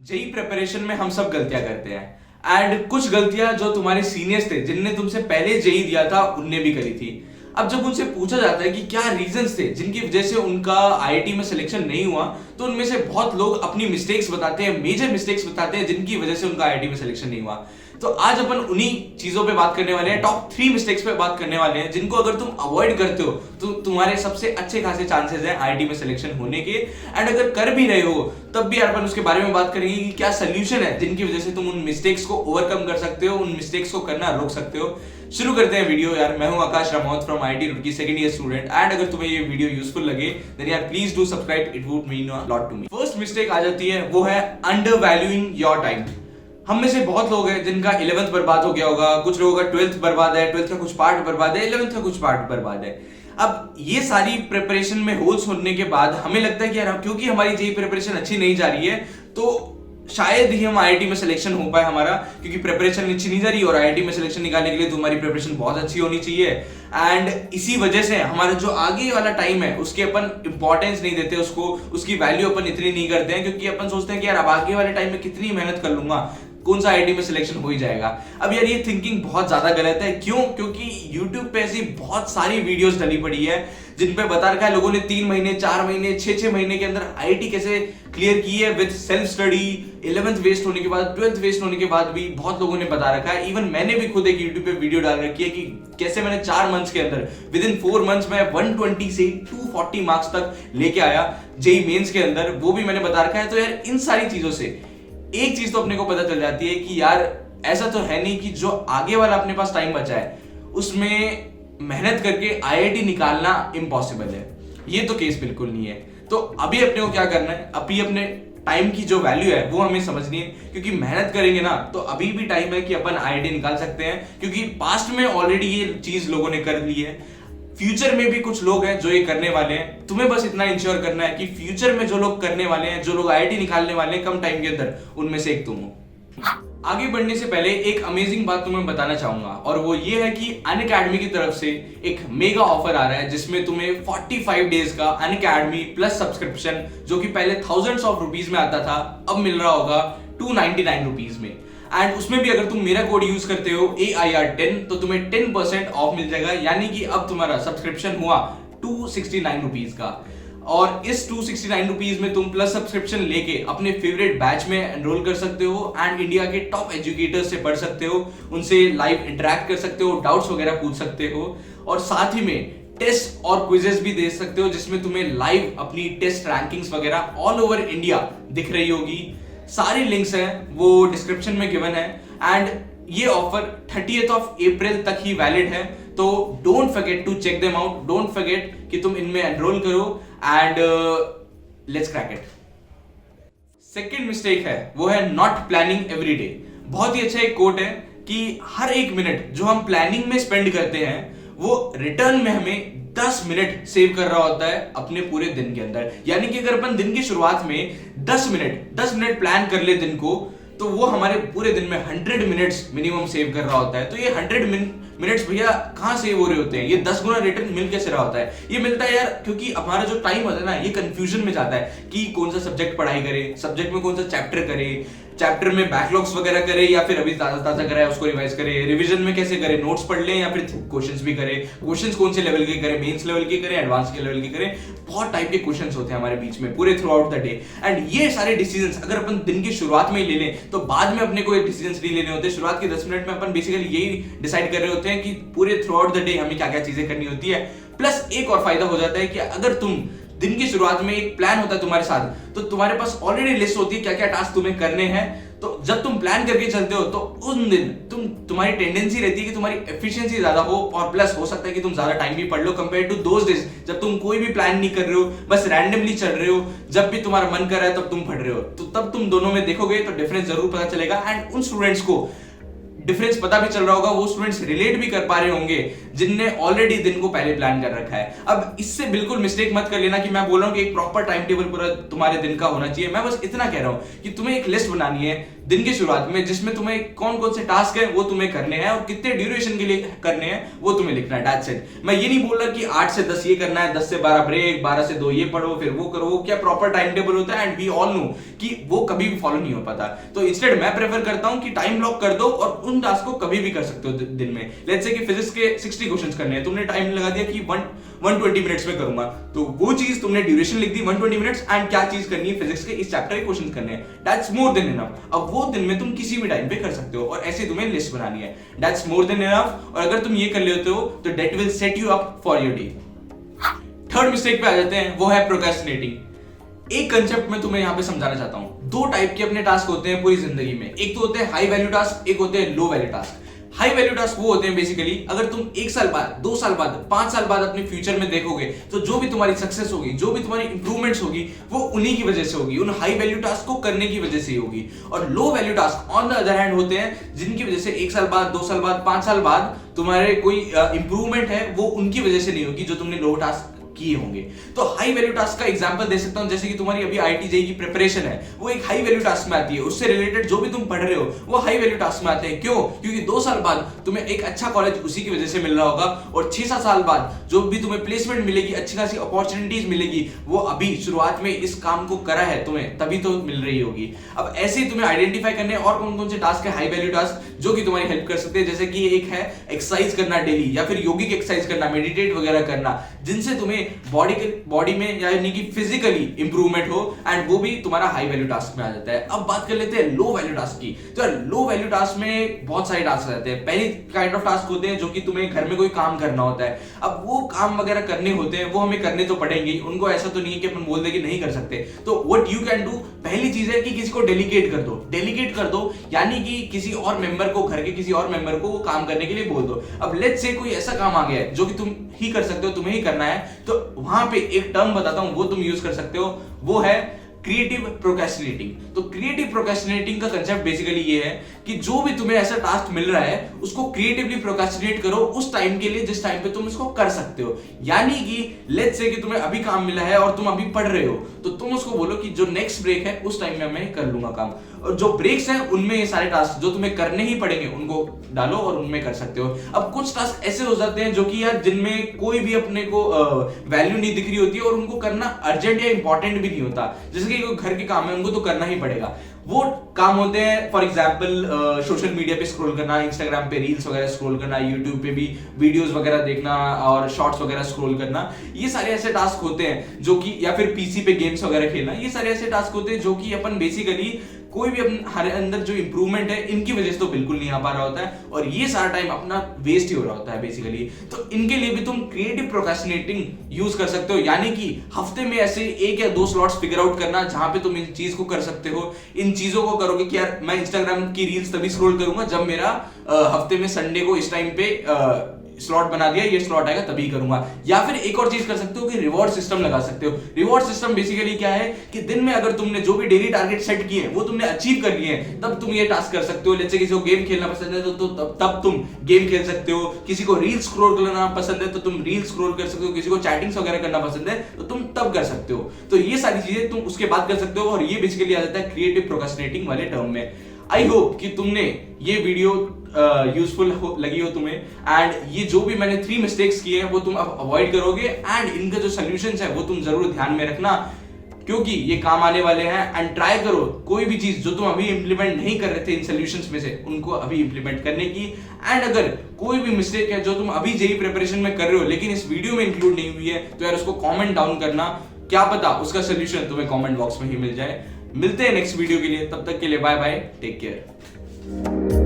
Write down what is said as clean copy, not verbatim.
JEE preparation में हम सब गलतियां करते हैं एंड कुछ गलतियां जो तुम्हारे सीनियर्स थे जिनने तुमसे पहले जेई दिया था उनने भी करी थी। अब जब उनसे पूछा जाता है कि क्या रीजंस थे जिनकी वजह से उनका आईआईटी में सिलेक्शन नहीं हुआ, तो उनमें से बहुत लोग अपनी मिस्टेक्स बताते हैं, मेजर मिस्टेक्स बताते हैं जिनकी वजह से उनका आईआईटी में सिलेक्शन नहीं हुआ। तो आज अपन उन्हीं चीजों पे बात करने वाले हैं, टॉप 3 मिस्टेक्स पे बात करने वाले हैं जिनको अगर तुम अवॉइड करते हो तो तुम्हारे सबसे अच्छे खासे चांसेस हैं आईआईटी में सिलेक्शन होने के। एंड अगर कर भी रहे हो तब भी यार अपन उसके बारे में बात करेंगे कि क्या सोल्यूशन है जिनकी वजह से तुम उन मिस्टेक्स को ओवरकम कर सकते हो, उन मिस्टेक्स को करना रोक सकते हो। शुरू करते हैं वीडियो यार। मैं हूं Akash Ramaut from IIT Roorkee second year student and अगर तुम्हें ये वीडियो यूजफुल लगे देन यार please do subscribe, it would mean a lot to me. First mistake आ जाती है वो है अंडर वैल्यूइंग योर टाइम। हम में से बहुत लोग हैं जिनका 11th बर्बाद हो गया होगा, कुछ लोगों का 12th बर्बाद है, 12th का कुछ पार्ट बर्बाद है, 11th का कुछ पार्ट बर्बाद है। अब ये सारी प्रिपरेशन में होल्स होने के बाद हमें लगता है कि यार क्योंकि हमारी जेई प्रिपरेशन अच्छी नहीं जा रही है तो शायद ही हम आईआईटी में सिलेक्शन हो पाए हमारा, क्योंकि प्रिपरेशन अच्छी नहीं जा रही और आईआईटी में सिलेक्शन निकालने के लिए तुम्हारी प्रिपरेशन बहुत अच्छी होनी चाहिए। एंड इसी वजह से हमारा जो आगे वाला टाइम है उसके अपन इंपॉर्टेंस नहीं देते, उसको उसकी वैल्यू अपन इतनी नहीं करते हैं, क्योंकि अपन सोचते हैं कि यार अब आगे वाले टाइम में कितनी मेहनत कर लूंगा, कौन सा आईआईटी में सिलेक्शन हो ही जाएगा। अब यार ये थिंकिंग बहुत ज्यादा गलत है। क्यों? क्योंकि YouTube पे ऐसी बहुत सारी वीडियोस डली पड़ी है जिन पे बता रखा है लोगों ने 3 महीने 4 महीने 6 महीने के अंदर आईआईटी कैसे क्लियर की है with self study. 11th waste होने के बाद, 12th वेस्ट होने के बाद भी बहुत लोगों ने बता रखा है। इवन मैंने भी खुद एक YouTube पे वीडियो डाल रखी है कि कैसे मैंने 4 मंथ्स के अंदर विद इन 4 मंथ्स में 120 से 240 मार्क्स तक लेके आया जेई मेंस के अंदर, वो भी मैंने बता रखा है। तो यार इन सारी चीजों से एक चीज तो अपने को पता चल जाती है कि यार ऐसा तो है नहीं कि जो आगे वाला अपने पास टाइम बचा है उसमें मेहनत करके आईआईटी निकालना इम्पॉसिबल है। ये तो केस बिल्कुल नहीं है। तो अभी अपने को क्या करना है, अभी अपने टाइम की जो वैल्यू है वो हमें समझनी है, क्योंकि मेहनत करेंगे ना तो अभी भी टाइम है कि अपन आईआईटी निकाल सकते हैं, क्योंकि पास्ट में ऑलरेडी ये चीज लोगों ने कर ली है। फ्यूचर में भी कुछ लोग हैं जो ये करने वाले हैं। तुम्हें बस इतना इंश्योर करना है कि फ्यूचर में जो लोग करने वाले हैं, जो लोग आईआईटी निकालने वाले हैं कम टाइम के अंदर, उनमें से एक तुम हो। आगे बढ़ने से पहले एक अमेजिंग बात तुम्हें बताना चाहूंगा और वो ये है कि अनअकैडमी की तरफ से एक मेगा ऑफर आ रहा है जिसमें तुम्हें 45 डेज का अनअकैडमी प्लस सब्सक्रिप्शन, जो कि पहले थाउजेंड्स ऑफ रुपीज में आता था, अब मिल रहा होगा 299 रुपीज में। एंड उसमें भी अगर तुम मेरा कोड यूज करते हो AIR10 तो तुम्हें 10% ऑफ मिल जाएगा, यानी कि अब तुम्हारा सब्सक्रिप्शन हुआ 269 रुपीज का। और इस 269 रुपीज में तुम प्लस सब्सक्रिप्शन लेके अपने फेवरेट बैच में एनरोल कर सकते हो एंड इंडिया के टॉप एजुकेटर्स से पढ़ सकते हो, उनसे लाइव इंटरेक्ट कर सकते हो, डाउट्स वगैरह पूछ सकते हो, और साथ ही में टेस्ट और क्विजेस भी दे सकते हो जिसमें तुम्हें लाइव अपनी टेस्ट रैंकिंग्स वगैरह ऑल ओवर इंडिया दिख रही होगी। सारी लिंक्स हैं वो डिस्क्रिप्शन में गिवन है एंड ये ऑफर 30th ऑफ अप्रैल तक ही वैलिड है। तो don't forget to check them out, don't forget कि तुम इनमें एनरोल करो and let's crack it. Second mistake है वो है नॉट प्लानिंग एवरी डे। बहुत ही अच्छा एक कोट है कि हर एक मिनट जो हम प्लानिंग में स्पेंड करते हैं वो रिटर्न में हमें 10 मिनट सेव कर रहा होता है अपने पूरे दिन के अंदर। यानी कि अगर अपन दिन की शुरुआत में 10 मिनट प्लान कर ले दिन को, तो वो हमारे पूरे दिन में 100 मिनट्स मिनिमम सेव कर रहा होता है। तो ये 100 मिनट्स भैया कहां सेव हो रहे होते हैं? ये 10 गुना रिटर्न मिल कैसे रहा होता है? ये मिलता है यार क्योंकि हमारा जो टाइम होता है ना, ये कंफ्यूजन में जाता है कि कौन सा सब्जेक्ट पढ़ाई करे, सब्जेक्ट में कौन सा चैप्टर करे, चैप्टर में बैकलॉग्स वगैरह करे या फिर अभी ताजा करा है उसको रिवाइज करे, रिवीजन में कैसे करे, नोट्स पढ़ ले या फिर क्वेश्चंस भी करे, क्वेश्चंस कौन से लेवल के करे, मेंस लेवल के करे, एडवांस के लेवल के करे। बहुत टाइप के क्वेश्चंस होते हैं हमारे बीच में पूरे through out the day. And ये सारे डिसीजंस अगर अपन दिन की शुरुआत में ही ले लें तो बाद में अपने को डिसीजंस नहीं लेने होते। शुरुआत के 10 मिनट में अपन बेसिकली यही डिसाइड कर रहे होते हैं कि पूरे थ्रू आउट द डे हमें क्या क्या चीजें करनी होती है। प्लस एक और फायदा हो जाता है कि अगर तुम दिन की शुरुआत में एक प्लान होता है तुम्हारे साथ, तो तुम्हारे पास ऑलरेडी लिस्ट होती है क्या क्या टास्क तुम्हें करने हैं। तो जब तुम प्लान करके चलते हो तो उन दिन तुम्हारी टेंडेंसी रहती है कि तुम्हारी एफिशिएंसी ज्यादा हो, और प्लस हो सकता है कि तुम ज्यादा टाइम भी पढ़ लो कंपेयर टू दोज डेज जब तुम कोई भी प्लान नहीं कर रहे हो, बस रैंडमली चल रहे हो, जब भी तुम्हारा मन कर रहा है तब तुम पढ़ रहे हो। तो तब तुम दोनों में देखोगे तो डिफरेंस जरूर पता चलेगा। एंड उन स्टूडेंट्स को डिफरेंस पता भी चल रहा होगा, वो स्टूडेंट्स रिलेट भी कर पा रहे होंगे जिनने ऑलरेडी दिन को पहले प्लान कर रखा है। अब इससे बिल्कुल मिस्टेक मत कर लेना कि मैं बोल रहा हूं कि एक प्रॉपर टाइम टेबल पूरा तुम्हारे दिन का होना चाहिए। मैं बस इतना कह रहा हूं कि तुम्हें एक लिस्ट बनानी है दिन की शुरुआत में, जिसमें तुम्हें कौन कौन से टास्क है वो तुम्हें करने हैं और कितने ड्यूरेशन के लिए करने हैं वो तुम्हें लिखना है। That's it. मैं ये नहीं बोल रहा कि 8 से 10 ये करना है, 10 से 12 ब्रेक, 12 से 2 ये पढ़ो, फिर वो करो। वो क्या प्रॉपर टाइम टेबल होता है, एंड वी ऑल नो कि वो कभी भी फॉलो नहीं हो पाता। तो इंस्टेड मैं प्रेफर करता हूं कि टाइम ब्लॉक कर दो और उन टास्क को कभी भी कर सकते हो दिन में। लेट्स से कि फिजिक्स के 60 क्वेश्चंस करने हैं, तुमने टाइम लगा दिया कि 120 मिनट्स में करूंगा, तो वो चीज तुमने ड्यूरेशन लिख दी 120 मिनट्स, एंड क्या चीज करनी है फिजिक्स के इस चैप्टर के क्वेश्चंस करने हैं। That's more than enough. अब वो दिन में तुम किसी भी टाइम पे कर सकते हो और ऐसे तुम्हें लिस्ट बनानी है। That's more than enough. और अगर तुम ये कर लेते हो तो that will set you up for your day. Third mistake पे आ जाते हैं, वो है प्रोक्रेस्टिनेटिंग। एक कंसेप्ट में तुम्हें यहां पे समझाना चाहता हूं। दो टाइप के अपने टास्क होते हैं पूरी जिंदगी में। एक तो होते हैं हाई वैल्यू टास्क, एक होते हैं low value task. High value task वो होते हैं बेसिकली अगर तुम 1 साल बाद, 2 साल बाद, 5 साल बाद अपने फ्यूचर में देखोगे तो जो भी तुम्हारी सक्सेस होगी, जो भी तुम्हारी इंप्रूवमेंट्स होगी, वो उन्हीं की वजह से होगी, उन हाई वैल्यू टास्क को करने की वजह से ही होगी। और low value task on the other hand होते हैं जिनकी वजह से 1 साल बाद, 2 साल बाद, 5 साल बाद तुम्हारे कोई इंप्रूवमेंट है वो उनकी वजह से नहीं होगी जो तुमने लो टास्क किए होंगे। तो हाई वैल्यू टास्क का एग्जांपल दे सकता हूं, जैसे कि तुम्हारी अभी आईआईटी जेईई की प्रिपरेशन है, वो एक हाई वैल्यू टास्क में आती है। उससे रिलेटेड जो भी तुम पढ़ रहे हो वो हाई वैल्यू टास्क में आते हैं। क्यों? क्योंकि 2 साल बाद तुम्हें एक अच्छा कॉलेज उसी की वजह से मिल रहा होगा, और 6-7 साल बाद जो भी तुम्हें प्लेसमेंट मिलेगी, अच्छी खासी अपॉर्चुनिटीज मिलेगी, वो अभी शुरुआत में इस काम को करा है तुम्हें तभी तो मिल रही होगी। अब ऐसे ही तुम्हें आइडेंटिफाई करने और कौन कौन से टास्क है हाई वैल्यू टास्क जो कि तुम्हारी हेल्प कर सकते हैं। जैसे कि एक है एक्सरसाइज करना डेली, या फिर योगिक एक्सरसाइज करना, मेडिटेट वगैरह करना, जिनसे तुम्हें बॉडी में यानी कि फिजिकली इंप्रूवमेंट हो, एंड वो भी तुम्हारा हाई वैल्यू टास्क में आ जाता है। अब बात कर लेते हैं लो वैल्यू टास्क की। तो लो वैल्यू टास्क में बहुत सारे टास्क आ जाते हैं। पहली काइंड ऑफ टास्क होते हैं जो कि तुम्हें घर में कोई काम करना होता है। अब वो काम वगैरह करने होते हैं, वो हमें करने तो पड़ेंगे, उनको ऐसा तो नहीं है कि अपन बोल दे कि नहीं कर सकते। तो व्हाट यू कैन डू, पहली चीज है कि किसी को डेलीगेट कर दो। डेलीगेट कर दो यानी कि किसी और मेंबर को, घर के किसी और मेंबर को वो काम करने के लिए बोल दो। अब लेट्स से कोई ऐसा काम आ गया है जो कि तुम ही कर सकते हो, तुम्हें ही करना है, तो वहां पे एक टर्म बताता हूं वो तुम यूज कर सकते हो, वो है क्रिएटिव प्रोक्रेस्टिनेटिंग। तो क्रिएटिव प्रोक्रेस्टिनेटिंग का कंसेप्ट बेसिकली ये है कि जो भी तुम्हें ऐसा टास्क मिल रहा है उसको क्रिएटिवली प्रोक्रेस्टिनेट करो उस टाइम के लिए जिस टाइम पे तुम इसको कर सकते हो। यानी कि लेट्स से कि तुम्हें अभी काम मिला है और तुम अभी पढ़ रहे हो, तो तुम उसको बोलो कि जो नेक्स्ट ब्रेक है उस टाइम में मैं कर लूंगा काम, और जो ब्रेक्स हैं उनमें ये सारे टास्क जो तुम्हें करने ही पड़ेंगे उनको डालो और उनमें कर सकते हो। अब कुछ टास्क ऐसे हो जाते हैं जो कि यार जिनमें कोई भी अपने को वैल्यू नहीं दिख रही होती है और उनको करना अर्जेंट या इंपॉर्टेंट भी नहीं होता, जैसे कि घर के काम है उनको तो करना ही पड़ेगा। वो काम होते हैं फॉर एग्जाम्पल सोशल मीडिया पे स्क्रॉल करना, इंस्टाग्राम पे रील्स वगैरह स्क्रॉल करना, यूट्यूब पे भी वीडियोस वगैरह देखना और शॉर्ट्स वगैरह स्क्रॉल करना। ये सारे ऐसे टास्क होते हैं जो कि, या फिर पीसी पे गेम्स वगैरह खेलना, ये सारे ऐसे टास्क होते हैं जो कि अपन बेसिकली कोई भी हमारे अंदर जो इंप्रूवमेंट है इनकी वजह से तो बिल्कुल नहीं आ पा रहा होता है, और ये सारा टाइम अपना वेस्ट ही हो रहा होता है बेसिकली। तो इनके लिए भी तुम क्रिएटिव प्रोक्रेस्टिनेटिंग यूज कर सकते हो, यानी कि हफ्ते में ऐसे 1 या 2 स्लॉट्स फिगर आउट करना जहां पे तुम इन चीज को कर सकते हो। इन चीजों को करोगे कि यार मैं इंस्टाग्राम की रील्स तभी स्क्रॉल करूंगा जब मेरा हफ्ते में संडे को इस टाइम पे स्लॉट बना दिया, ये स्लॉट आएगा तभी करूंगा। या फिर एक और चीज कर सकते हो कि रिवॉर्ड सिस्टम लगा सकते हो। रिवॉर्ड सिस्टम बेसिकली क्या है कि दिन में अगर तुमने जो भी डेली टारगेट सेट किए हैं वो तुमने अचीव कर लिए हैं, तब तुम ये टास्क कर सकते हो। जैसे किसी को गेम खेलना पसंद है तो तब तुम गेम खेल सकते हो, किसी को रील स्क्रॉल करना पसंद है तो तुम रील स्क्रॉल कर सकते हो, किसी को चैटिंग्स वगैरह करना पसंद है तो तुम तब कर सकते हो। तो ये सारी चीजें तुम उसके बाद कर सकते हो, और ये बेसिकली आ जाता है क्रिएटिव प्रोक्रेस्टिनेटिंग वाले टर्म में। आई होप कि तुमने ये वीडियो यूजफुल लगी हो तुम्हें, एंड ये जो भी मैंने 3 मिस्टेक्स किए हैं वो तुम अब अवॉइड करोगे, एंड इनका जो सॉल्यूशंस है वो तुम जरूर ध्यान में रखना क्योंकि ये काम आने वाले हैं। एंड ट्राई करो कोई भी चीज जो तुम अभी इंप्लीमेंट नहीं कर रहे थे इन सॉल्यूशंस में से, उनको अभी इंप्लीमेंट करने की। एंड अगर कोई भी मिस्टेक है जो तुम अभी जेईई प्रिपरेशन में कर रहे हो लेकिन इस वीडियो में इंक्लूड नहीं हुई है, तो यार उसको कॉमेंट डाउन करना, क्या पता उसका सोल्यूशन तुम्हें कॉमेंट बॉक्स में ही मिल जाए। मिलते हैं नेक्स्ट वीडियो के लिए, तब तक के लिए बाय बाय, टेक केयर।